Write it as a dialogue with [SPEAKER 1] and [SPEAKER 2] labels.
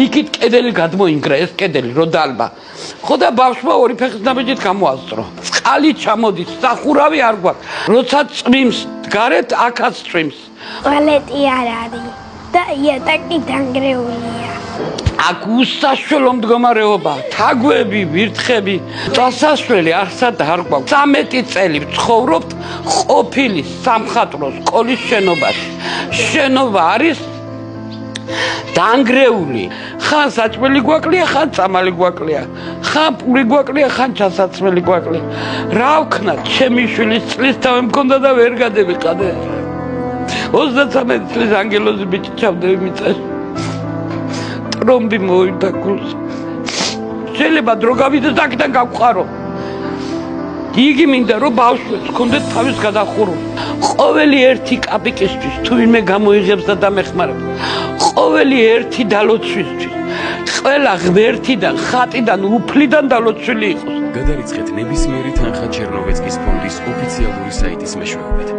[SPEAKER 1] იქით კედელი გადმოინგრა, ეს კედელი რო დალბა. ხო და ბავშვმა ორი ფეხის ნაბიჯით გამოასწრო. წყალი ჩამოდის, სახურავი არ გვაქვს. როცა წვიმს, გარეთ აქაც წვიმს.
[SPEAKER 2] ტუალეტი არ არის და იატაკი დანგრეულია.
[SPEAKER 1] აქ უსაშველო მდგომარეობა, თაგვები, ვირთხები, დასასვლელი არსად არ გვაქვს. 13 წელი ვცხოვრობთ ყოფილი სამხატვრო სკოლის შენობაში. შენობა არის დანგრეული. ხან საჭმელი გვაკლია, ხან წამალი გვაკლია. ხან პური გვაკლია, ხან ჩასაცმელი გვაკლია. რა ვქნათ, ჩემი შვილის წლისთავი მქონდა და ვერ გადევიყადე. 33 წლის ანგელოზი ბიჭი ჩავდები მიწაში. ტრომბი მოვიდა გულს. შეიძლება დრო გავიდეს და აქედან გავყარო. იგი მინდა რომ ბავშვებს ჰქონდეთ თავის გადახურვა. ყოველი ერთი კაპიკისთვის თუ ვინმე გამოიღებს და დამეხმარება. ყოველი ერთი დალოცვისთვის. ყველა ღმერთიდან, ხატიდან, უფლიდან დალოცვილი იყოს.
[SPEAKER 3] გადარიცხეთ ნებისმიერი თანხა ჩერნოვეცკის ფონდის ოფიციალური საიტის მეშვეობით.